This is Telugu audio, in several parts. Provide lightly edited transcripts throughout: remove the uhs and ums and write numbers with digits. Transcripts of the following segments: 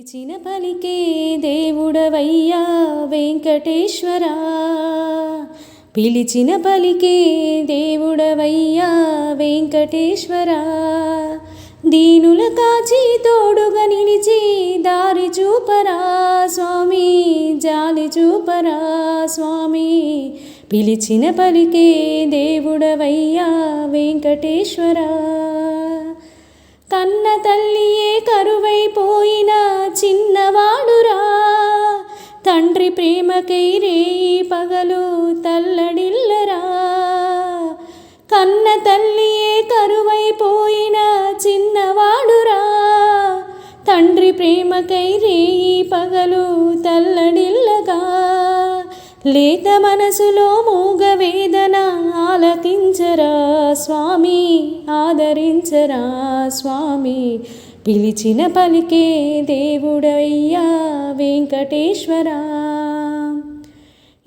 పిలిచిన పలికే దేవుడవయ్యా వెంకటేశ్వరా, పిలిచిన పలికే దేవుడవయ్యా వెంకటేశ్వరా, దీనుల కాచి తోడుగా నిలిచి దారి చూపరా స్వామి, జాలి చూపరా స్వామి. పిలిచిన పలికే దేవుడవయ్యా వెంకటేశ్వరా, కన్న తల్లియే కరువైపోయిన చిన్నవాడురా, తండ్రి ప్రేమకై రేయి పగలు తల్లడిల్లరా. కన్న తల్లియే కరువైపోయిన చిన్నవాడురా, తండ్రి ప్రేమకై రేయి పగలు తల్లడిల్లగా. లేత మనసులో మూగ వేదన ఆలకించరా స్వామి, ఆదరించరా స్వామి. పిలిచిన పలికే దేవుడయ్యా వెంకటేశ్వరా,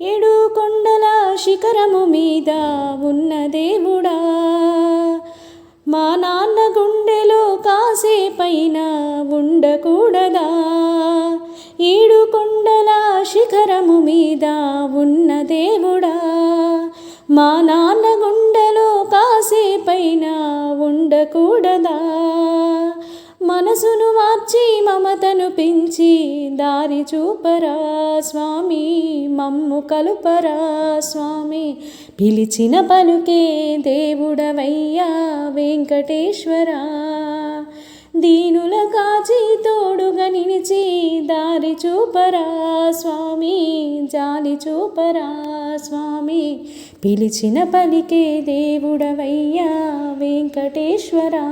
ఏడు కొండల శిఖరము మీద ఉన్న దేవుడా, మా నాన్న గుండెలో కాసేపైన ఉండకూడదా. ఏడు కొండల శిఖరము మీద ఉన్న దేవుడా, మా నాన్న గుండెలో కాసేపైన ఉండకూడదా. మనసును మార్చి మమతను పెంచి దారి చూపరా స్వామి, మమ్ము కలుపరా స్వామి. పిలిచిన పలుకే దేవుడవయ్యా వెంకటేశ్వరా, దీనుల కాచి తోడుగా నిలిచి దారి చూపరా స్వామి, జాలి చూపరా స్వామి. పిలిచిన పలికే దేవుడవయ్యా వెంకటేశ్వరా.